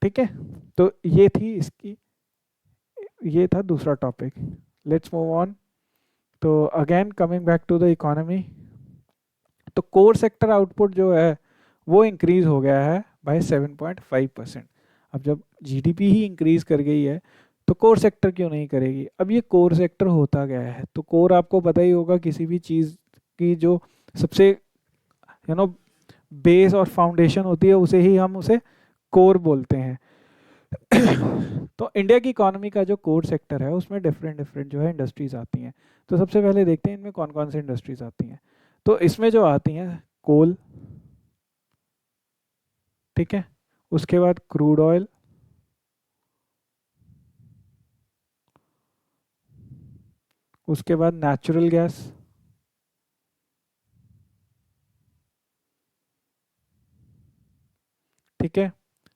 ठीक है। तो ये थी इसकी, ये था दूसरा टॉपिक। Let's move on. तो again coming back to the economy, तो कोर सेक्टर आउटपुट जो है वो इंक्रीज हो गया है बाय 7.5%। अब जब जीडीपी ही इंक्रीज कर गई है तो कोर सेक्टर क्यों नहीं करेगी। अब ये कोर सेक्टर होता गया है, तो कोर आपको पता ही होगा किसी भी चीज़ की जो सबसे नो बेस और फाउंडेशन होती है, उसे ही हम उसे कोर बोलते हैं। तो इंडिया की इकोनॉमी का जो कोर सेक्टर है उसमें डिफरेंट डिफरेंट जो है इंडस्ट्रीज आती हैं। तो सबसे पहले देखते हैं इनमें कौन कौन सी इंडस्ट्रीज आती हैं। तो इसमें जो आती हैं कोल, ठीक है, उसके बाद क्रूड ऑयल, उसके बाद नेचुरल गैस, ठीक है,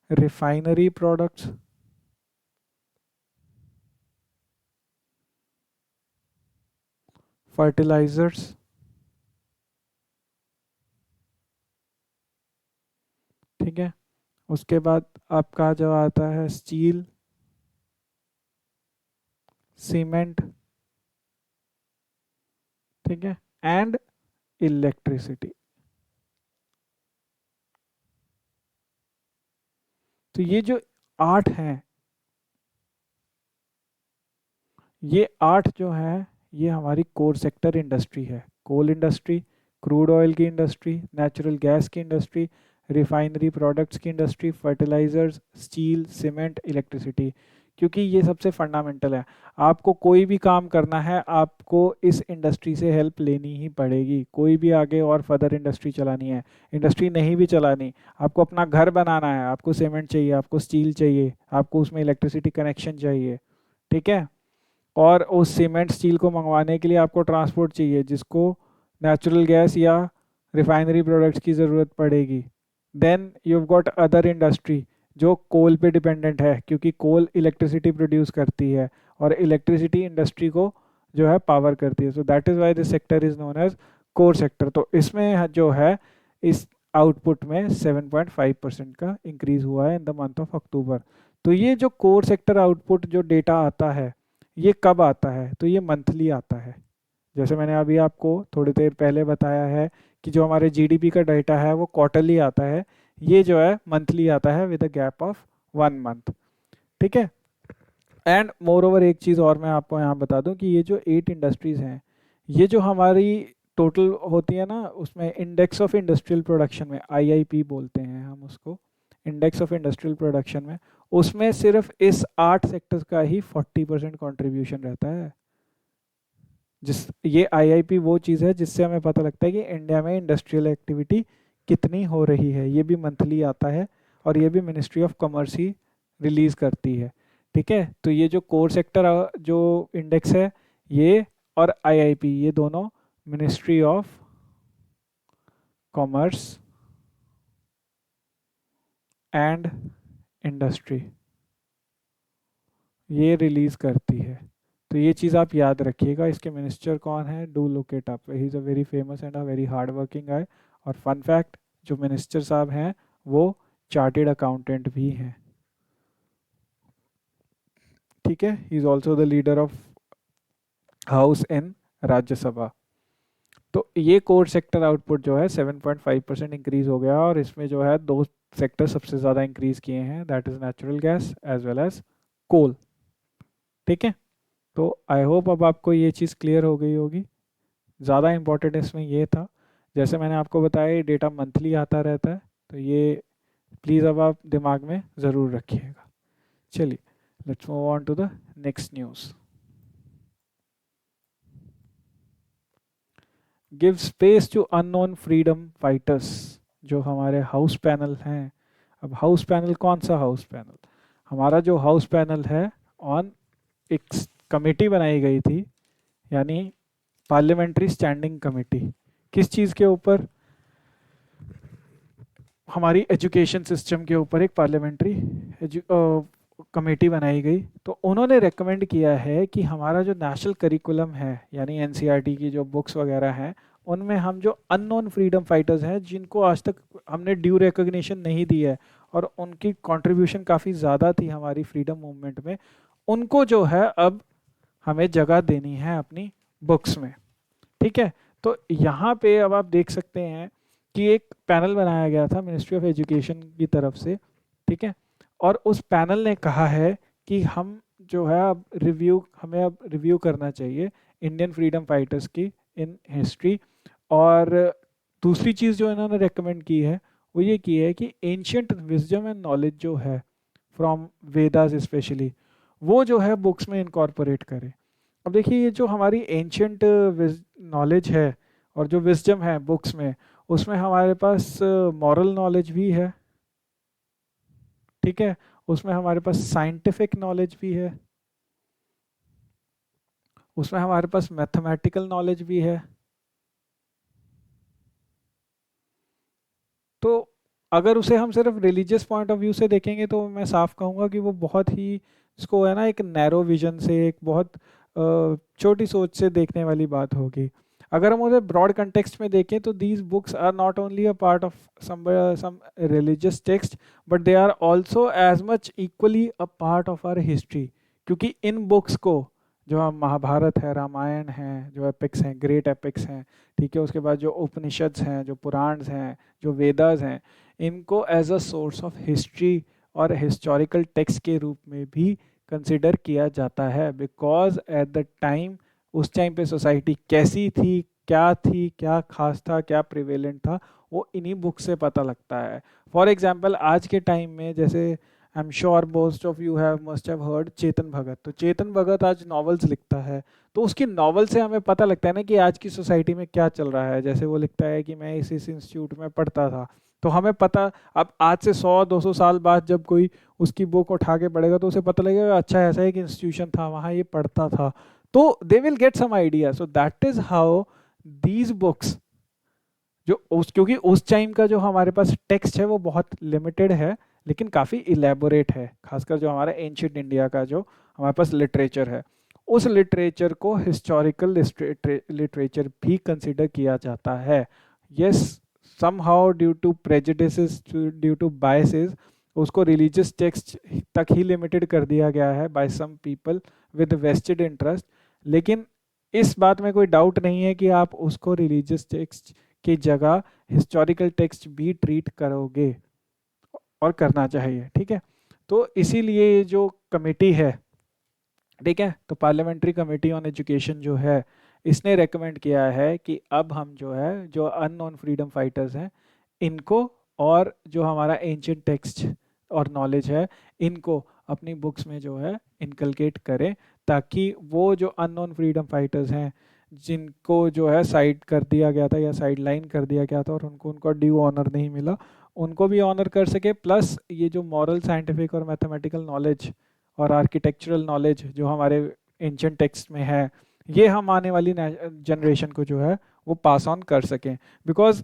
रिफाइनरी प्रोडक्ट्स, फर्टिलाइजर्स, ठीक है, उसके बाद आपका जो आता है स्टील, सीमेंट, ठीक है, एंड इलेक्ट्रिसिटी। तो ये जो 8 हैं, ये 8 जो है ये हमारी कोर सेक्टर इंडस्ट्री है। कोल इंडस्ट्री, क्रूड ऑयल की इंडस्ट्री, नेचुरल गैस की इंडस्ट्री, रिफाइनरी प्रोडक्ट्स की industry, fertilisers, steel, cement, electricity. क्योंकि ये सबसे फंडामेंटल है। आपको कोई भी काम करना है, आपको इस इंडस्ट्री से हेल्प लेनी ही पड़ेगी। कोई भी आगे और फर्दर इंडस्ट्री चलानी है, इंडस्ट्री नहीं भी चलानी, आपको अपना घर बनाना है, आपको सीमेंट चाहिए, आपको स्टील चाहिए, आपको उसमें इलेक्ट्रिसिटी कनेक्शन चाहिए, ठीक है। और उस सीमेंट स्टील को मंगवाने के लिए आपको ट्रांसपोर्ट चाहिए, जिसको नेचुरल गैस या रिफाइनरी प्रोडक्ट्स की ज़रूरत पड़ेगी। Then you got other industry जो कोल पे डिपेंडेंट है, क्योंकि कोल इलेक्ट्रिसिटी प्रोड्यूस करती है और इलेक्ट्रिसिटी इंडस्ट्री को जो है पावर करती है। So that is why this sector is known as core sector. तो इसमें जो है इस आउटपुट में 7.5% का इंक्रीज हुआ है in the month of October. तो ये जो कोर सेक्टर आउटपुट जो डेटा आता है, ये कब आता है, तो ये मंथली आता है। जैसे मैंने अभी आपको थोड़ी देर पहले बताया है कि जो हमारे जीडीपी का डेटा है वो क्वार्टरली आता है, ये जो है मंथली आता है with a gap of 1 month, ठीक है। एंड मोर ओवर एक चीज़ और मैं आपको यहाँ बता दूँ कि ये जो 8 इंडस्ट्रीज़ हैं, ये जो हमारी टोटल होती है ना, उसमें इंडेक्स ऑफ इंडस्ट्रियल प्रोडक्शन में, आईआईपी बोलते हैं हम उसको, इंडेक्स ऑफ इंडस्ट्रियल प्रोडक्शन में, उसमें सिर्फ इस 8 सेक्टर्स का ही 40% कॉन्ट्रीब्यूशन रहता है। जिस ये आईआईपी वो चीज़ है जिससे हमें पता लगता है कि इंडिया में इंडस्ट्रियल एक्टिविटी कितनी हो रही है। ये भी मंथली आता है और ये भी ministry of commerce he release करती है, ठीक है। तो ये जो कोर सेक्टर जो इंडेक्स है, ये और आईआईपी, ये दोनों ministry of commerce and industry ये रिलीज़ करती है। तो ये चीज़ आप याद रखिएगा। इसके मिनिस्टर कौन है, do look it up, he is a very famous and a very hard working गाय। और फन फैक्ट, जो मिनिस्टर साहब हैं वो चार्टेड अकाउंटेंट भी हैं। ठीक है, he is also the leader of house in Rajya Sabha. तो ये कोर सेक्टर आउटपुट जो है 7.5% इंक्रीज हो गया, और इसमें जो है दो सेक्टर सबसे ज़्यादा इंक्रीज किए हैं, that is natural gas as well as coal. ठीक है, तो आई होप अब आपको ये चीज़ क्लियर हो गई होगी। ज़्यादा इम्पोर्टेंट इसमें ये था, जैसे मैंने आपको बताया ये डेटा मंथली आता रहता है, तो ये प्लीज़ अब आप दिमाग में ज़रूर रखिएगा। चलिए, let's move on to the next news. Give space to unknown freedom fighters, जो हमारे हाउस पैनल हैं। अब हाउस पैनल कौन सा हाउस पैनल, हमारा जो हाउस पैनल है ऑन, एक कमेटी बनाई गई थी, यानी पार्लियामेंट्री स्टैंडिंग कमेटी। किस चीज़ के ऊपर, हमारी एजुकेशन सिस्टम के ऊपर एक पार्लियामेंट्री कमेटी बनाई गई। तो उन्होंने रेकमेंड किया है कि हमारा जो नेशनल करिकुलम है, यानी एनसीईआरटी की जो बुक्स वगैरह हैं, उनमें हम जो अननोन फ्रीडम फाइटर्स हैं, जिनको आज तक हमने ड्यू रिकॉग्निशन नहीं दी है और उनकी कंट्रीब्यूशन काफ़ी ज़्यादा थी हमारी फ्रीडम मूवमेंट में, उनको जो है अब हमें जगह देनी है अपनी बुक्स में। ठीक है, तो यहाँ पे अब आप देख सकते हैं कि एक पैनल बनाया गया था मिनिस्ट्री ऑफ एजुकेशन की तरफ से। ठीक है, और उस पैनल ने कहा है कि हम जो है अब हमें अब रिव्यू करना चाहिए इंडियन फ्रीडम फाइटर्स की इन हिस्ट्री। और दूसरी चीज़ जो इन्होंने रेकमेंड की है वो ये की है कि एंशियंट विजडम एंड नॉलेज जो है फ्रॉम वेदास स्पेशली, वो जो है बुक्स में इनकॉर्पोरेट करें। अब देखिए, ये जो हमारी एंशियंट नॉलेज है और जो विजडम है बुक्स में, उसमें हमारे पास मॉरल नॉलेज भी है। ठीक है, उसमें हमारे पास साइंटिफिक नॉलेज भी है, उसमें हमारे पास मैथमेटिकल नॉलेज भी है। तो अगर उसे हम सिर्फ रिलीजियस पॉइंट ऑफ व्यू से देखेंगे तो मैं साफ कहूँगा कि वो बहुत ही, इसको है ना, एक नैरो विजन से, एक बहुत छोटी सोच से देखने वाली बात होगी। अगर हम उसे ब्रॉड कंटेक्स्ट में देखें तो these books are not only a part of some religious text, but they are also as much equally a part of our history. क्योंकि इन बुक्स को, जो हम महाभारत है, रामायण है, जो एपिक्स हैं, ग्रेट एपिक्स हैं, ठीक है, उसके बाद जो उपनिषद्स हैं, जो पुराण्स हैं, जो वेदास हैं, इनको as a source of history और हिस्टोरिकल टेक्स्ट के रूप में भी कंसिडर किया जाता है। बिकॉज एट द टाइम, उस टाइम पे सोसाइटी कैसी थी, क्या खास था, क्या प्रिवेलेंट था, वो इन्हीं बुक से पता लगता है। फॉर एग्जाम्पल, आज के टाइम में जैसे I am sure most of you have must have heard Chetan Bhagat. तो चेतन भगत आज नॉवेल्स लिखता है, तो उसकी नॉवल से हमें पता लगता है ना कि आज की सोसाइटी में क्या चल रहा है। जैसे वो लिखता है कि मैं इस इंस्टीट्यूट में पढ़ता था, तो हमें पता, अब आज से 100-200 साल बाद जब कोई उसकी बुक उठा के पढ़ेगा तो उसे पता लगेगा, अच्छा ऐसा एक इंस्टीट्यूशन था, वहाँ ये पढ़ता था। तो they will get some idea. So that is how these books, जो उस, क्योंकि उस टाइम का जो हमारे पास टेक्स्ट है वो बहुत लिमिटेड है, लेकिन काफ़ी इलेबोरेट है, खासकर जो हमारा एंशियंट इंडिया का जो हमारे पास लिटरेचर है, उस लिटरेचर को हिस्टोरिकल लिटरेचर भी कंसिडर किया जाता है। Yes, somehow due to prejudices, due to biases, उसको रिलीजियस टेक्स्ट तक ही लिमिटेड कर दिया गया है by some people with vested interest. लेकिन इस बात में कोई डाउट नहीं है कि आप उसको रिलीजियस टेक्स्ट की जगह हिस्टोरिकल टेक्स्ट भी ट्रीट करोगे, और करना चाहिए। ठीक है, तो इसीलिए ये जो कमेटी है, ठीक है, तो पार्लियामेंट्री कमेटी ऑन एजुकेशन जो है, इसने रेकमेंड किया है कि अब हम जो है, जो अननोन फ्रीडम फाइटर्स हैं, इनको, और जो हमारा एंशियंट टेक्स्ट और नॉलेज है, इनको अपनी बुक्स में जो है इनकलकेट करें, ताकि वो जो अननोन फ्रीडम फाइटर्स हैं, जिनको जो है साइड कर दिया गया था या साइड लाइन कर दिया गया था और उनको उनका ड्यू ऑनर नहीं मिला, उनको भी ऑनर कर सके। प्लस ये जो मॉरल, साइंटिफिक और मैथमेटिकल नॉलेज और आर्किटेक्चरल नॉलेज जो हमारे एंशियंट टेक्स्ट में है, ये हम आने वाली जनरेशन को जो है वो पास ऑन कर सकें। Because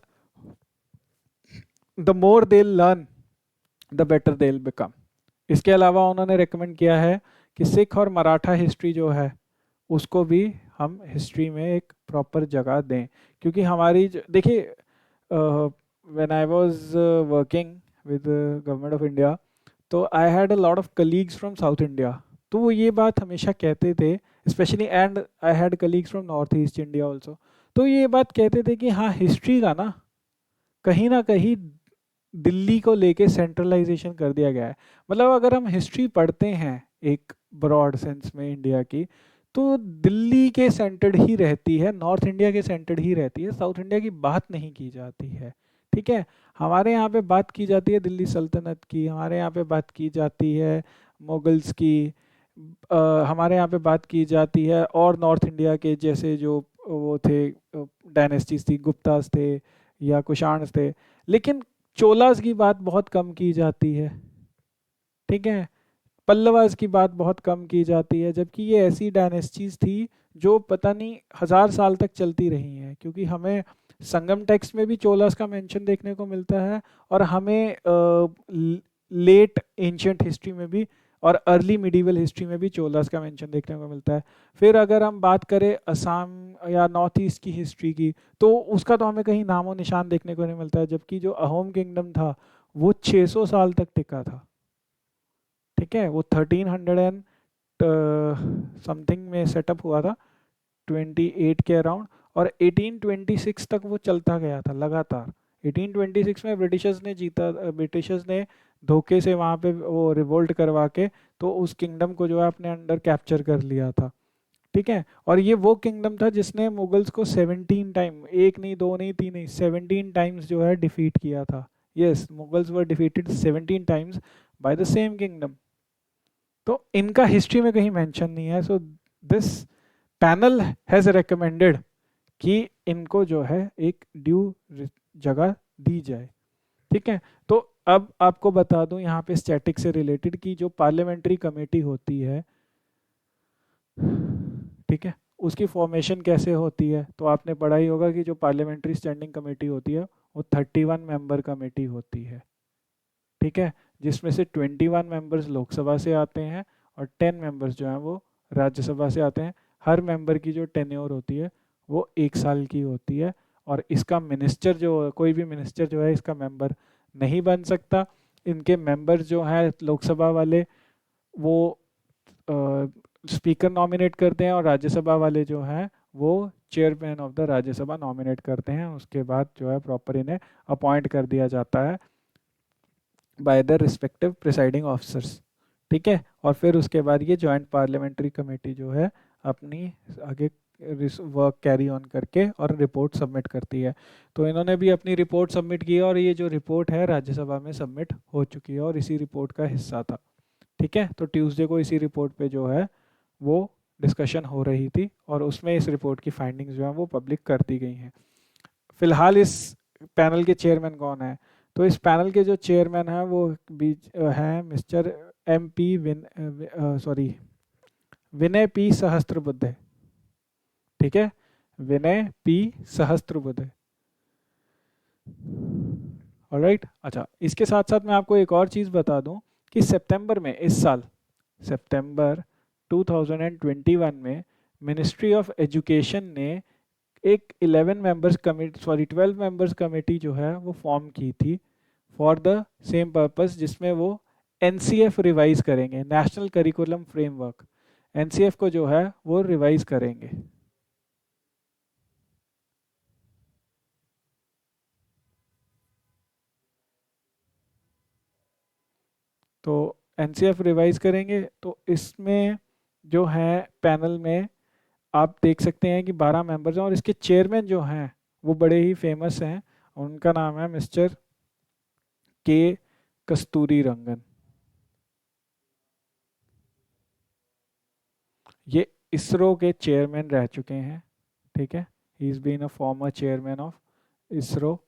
the more they learn, the better they become. इसके अलावा उन्होंने रेकमेंड किया है कि सिख और मराठा हिस्ट्री जो है उसको भी हम हिस्ट्री में एक प्रॉपर जगह दें। क्योंकि हमारी देखिए, when I was working with government of India, तो I had a lot of colleagues from south India. तो वो ये बात हमेशा कहते थे, specially, and I had colleagues from north east India also. तो ये बात कहते थे कि हाँ, हिस्ट्री का ना कहीं दिल्ली को लेके सेंट्रलाइजेशन कर दिया गया है। मतलब अगर हम हिस्ट्री पढ़ते हैं एक ब्रॉड सेंस में इंडिया की, तो दिल्ली के सेंटर्ड ही रहती है, नॉर्थ इंडिया के सेंटर्ड ही रहती है, साउथ इंडिया की बात नहीं की जाती है। ठीक है। हमारे यहाँ पे बात की जाती है दिल्ली सल्तनत की, हमारे यहाँ पे बात की जाती है मुगल्स की, हमारे यहाँ पे बात की जाती है और नॉर्थ इंडिया के जैसे जो वो थे, डायनेस्टीज थी, गुप्तास थे या कुषाण्स थे। लेकिन चोलास की बात बहुत कम की जाती है। ठीक है। पल्लवास की बात बहुत कम की जाती है, जबकि ये ऐसी डायनेस्टीज थी जो पता नहीं 1000 साल तक चलती रही हैं। क्योंकि हमें संगम टेक्स्ट में भी चोलास का मेंशन देखने को मिलता है, और हमें लेट एंशियंट हिस्ट्री में भी और अर्ली मिडिवल हिस्ट्री में भी चोलास का मेंशन देखने को मिलता है। फिर अगर हम बात करें असम या नॉर्थ ईस्ट की हिस्ट्री की, तो उसका तो हमें कहीं नामो निशान देखने को नहीं मिलता है। जबकि जो अहोम किंगडम था, वो 600 साल तक टिका था। ठीक है। वो 1300 एंड समथिंग में सेटअप हुआ था, 28 के अराउंड, और 1826 तक वो चलता गया था लगातार। 1826 में ब्रिटिशर्स ने जीता, ब्रिटिशर्स ने धोखे से वहाँ पे वो रिवोल्ट करवा के तो उस किंगडम को जो है अपने अंडर कैप्चर कर लिया था। ठीक है। और ये वो किंगडम था जिसने मुगल्स को 17 टाइम, एक नहीं, दो नहीं, तीन नहीं, 17 टाइम्स जो है डिफीट किया था। Yes, Mughals were defeated 17 times by the same kingdom. तो इनका हिस्ट्री में कहीं मेंशन नहीं है। So this panel has recommended कि इनको जो है एक ड्यू जगह दी जाए। ठीक है। तो अब आपको बता दूं यहाँ पे स्टैटिक से रिलेटेड कि जो पार्लियामेंट्री कमेटी होती है, ठीक है, उसकी फॉर्मेशन कैसे होती है। तो आपने पढ़ा ही होगा कि जो पार्लियामेंट्री स्टैंडिंग कमेटी होती है, वो 31 मेंबर कमेटी होती है। ठीक है। जिसमें से 21 मेंबर्स लोकसभा से आते हैं और 10 मेंबर्स जो हैं वो राज्यसभा से आते हैं। हर मेंबर की जो टेन्योर होती है वो 1 साल की होती है। और इसका मिनिस्टर जो, कोई भी मिनिस्टर जो है इसका मेंबर नहीं बन सकता। इनके मेंबर्स जो हैं लोकसभा वाले, वो स्पीकर नॉमिनेट करते हैं, और राज्यसभा वाले जो हैं वो chairman of the Rajya Sabha nominate करते हैं। उसके बाद जो है प्रॉपर इन्हें अपॉइंट कर दिया जाता है by the respective presiding officers. ठीक है। और फिर उसके बाद ये जॉइंट पार्लियामेंट्री कमेटी जो है अपनी आगे वर्क कैरी ऑन करके और रिपोर्ट सबमिट करती है। तो इन्होंने भी अपनी रिपोर्ट सबमिट की है, और ये जो रिपोर्ट है राज्यसभा में सबमिट हो चुकी है और इसी रिपोर्ट का हिस्सा था। ठीक है। तो ट्यूसडे को इसी रिपोर्ट पे जो है वो डिस्कशन हो रही थी, और उसमें इस रिपोर्ट की फाइंडिंग्स जो हैं वो पब्लिक कर दी गई हैं। फिलहाल इस पैनल के चेयरमैन कौन है? तो इस पैनल के जो चेयरमैन हैं वो बीच हैं मिस्टर एम पी सॉरी विनय पी सहस्त्रबुद्धे। ठीक है। विनय पी सहस्त्रबुद्धे। ऑलराइट। अच्छा, इसके साथ साथ मैं आपको एक और चीज़ बता दूं कि सितंबर में, इस साल सितंबर 2021 में, मिनिस्ट्री ऑफ एजुकेशन ने एक 11 members committee, sorry 12 members committee जो है वो फॉर्म की थी फॉर द सेम पर्पस, जिसमें वो एनसीएफ रिवाइज करेंगे, नेशनल करिकुलम फ्रेमवर्क। एनसीएफ को जो है वो रिवाइज करेंगे। तो एनसीएफ रिवाइज करेंगे, तो इसमें जो है पैनल में आप देख सकते हैं कि 12 मेंबर्स हैं, और इसके चेयरमैन जो हैं वो बड़े ही फेमस हैं। उनका नाम है मिस्टर के कस्तूरी रंगन। ये इसरो के चेयरमैन रह चुके हैं। ठीक है। He is been a former chairman of ISRO.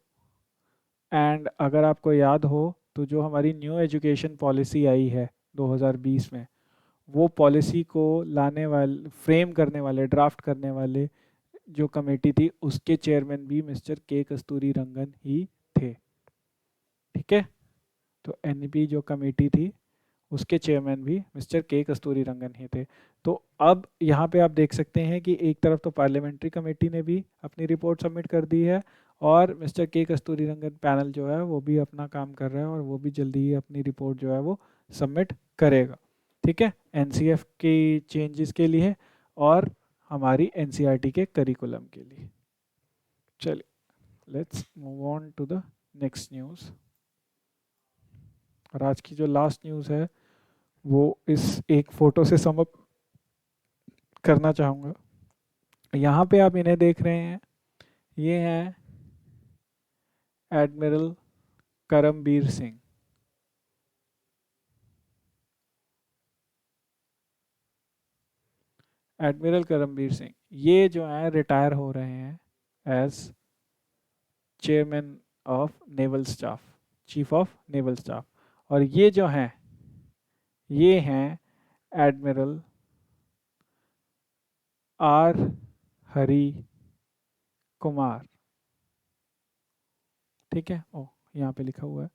And अगर आपको याद हो, तो जो हमारी न्यू एजुकेशन पॉलिसी आई है 2020 में, वो पॉलिसी को लाने वाले, फ्रेम करने वाले, ड्राफ्ट करने वाले जो कमेटी थी, उसके चेयरमैन भी मिस्टर के कस्तूरी रंगन ही थे। ठीक है। तो एनईपी जो कमेटी थी उसके चेयरमैन भी मिस्टर के कस्तूरी रंगन ही थे। तो अब यहाँ पे आप देख सकते हैं कि एक तरफ तो पार्लियामेंट्री कमेटी ने भी अपनी रिपोर्ट सबमिट कर दी है, और मिस्टर के कस्तूरी रंगन पैनल जो है वो भी अपना काम कर रहा है, और वो भी जल्दी ही अपनी रिपोर्ट जो है वो सबमिट करेगा। ठीक है, एनसीएफ की चेंजेस के लिए और हमारी एनसीईआरटी के करिकुलम के लिए। चलिए, let's move on to the next news. और आज की जो लास्ट न्यूज़ है वो इस एक फ़ोटो से समअप करना चाहूँगा। यहाँ पे आप इन्हें देख रहे हैं, ये हैं एडमिरल करमबीर सिंह। एडमिरल करमबीर सिंह ये जो हैं रिटायर हो रहे हैं as chairman of naval staff, chief of naval staff. और ये जो हैं ये हैं एडमिरल आर हरी कुमार। ठीक है, ओ यहाँ पे लिखा हुआ है,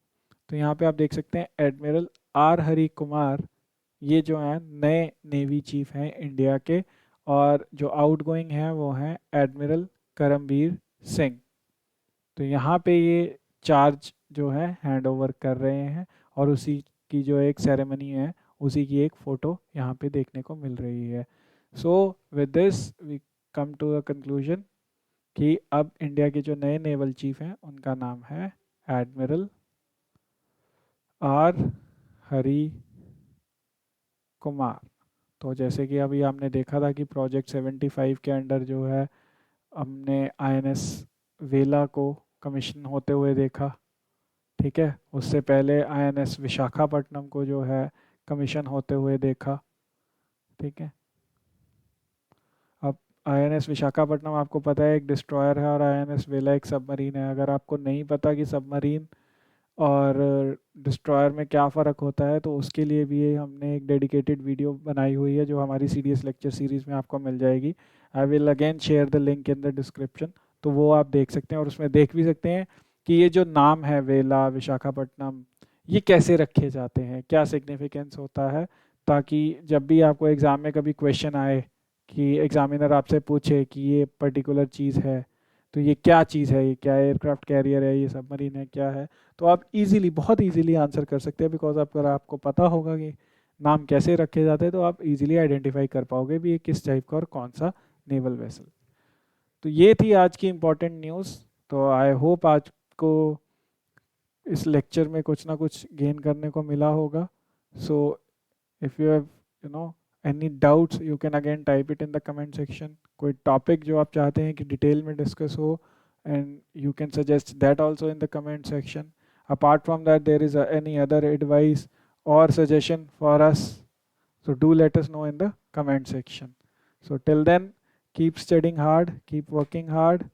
तो यहाँ पे आप देख सकते हैं एडमिरल आर हरी कुमार, ये जो हैं नए नेवी चीफ हैं इंडिया के, और जो आउटगोइंग हैं वो हैं एडमिरल करमबीर सिंह। तो यहाँ पे ये चार्ज जो है हैंड ओवर कर रहे हैं, और उसी की जो एक सेरेमनी है उसी की एक फ़ोटो यहाँ पे देखने को मिल रही है। So with this we come to the conclusion कि अब इंडिया के जो नए नेवल चीफ हैं उनका नाम है एडमिरल आर हरी कुमार। तो जैसे कि अभी आपने देखा था कि प्रोजेक्ट 75 के अंडर जो है हमने आईएनएस वेला को कमीशन होते हुए देखा। ठीक है, उससे पहले आईएनएस विशाखापट्टनम को जो है कमीशन होते हुए देखा। ठीक है, अब आईएनएस विशाखापट्टनम आपको पता है एक डिस्ट्रॉयर है, और आईएनएस वेला एक सबमरीन है। अगर आपको नहीं पता कि सबमरीन और डिस्ट्रॉयर में क्या फ़र्क होता है, तो उसके लिए भी ये हमने एक डेडिकेटेड वीडियो बनाई हुई है जो हमारी सीडीएस लेक्चर सीरीज़ में आपको मिल जाएगी। I will again share the link in the description, तो वो आप देख सकते हैं, और उसमें देख भी सकते हैं कि ये जो नाम है वेला विशाखापट्टनम, ये कैसे रखे जाते हैं, क्या सिग्निफिकेंस होता है, ताकि जब भी आपको एग्ज़ाम में कभी क्वेश्चन आए कि एग्ज़ामिनर आपसे पूछे कि ये पर्टिकुलर चीज़ है, तो ये क्या चीज़ है, ये क्या एयरक्राफ्ट कैरियर है, ये सबमरीन है, क्या है, तो आप इजीली, बहुत इजीली आंसर कर सकते हैं। बिकॉज अगर आपको पता होगा कि नाम कैसे रखे जाते हैं तो आप इजीली आइडेंटिफाई कर पाओगे भी ये किस टाइप का और कौन सा नेवल वेसल। तो ये थी आज की इम्पोर्टेंट न्यूज़। तो आई होप आज को इस लेक्चर में कुछ ना कुछ गेन करने को मिला होगा। सो if you have any doubts you can again type it in the comment section. कोई टॉपिक जो आप चाहते हैं कि डिटेल में डिस्कस हो, and you can suggest that also in the comment section. Apart from that, there is any other advice or suggestion for us, so do let us know in the comment section. So till then, keep studying hard, keep working hard,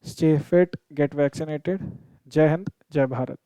stay fit, get vaccinated. Jai Hind, Jai Bharat.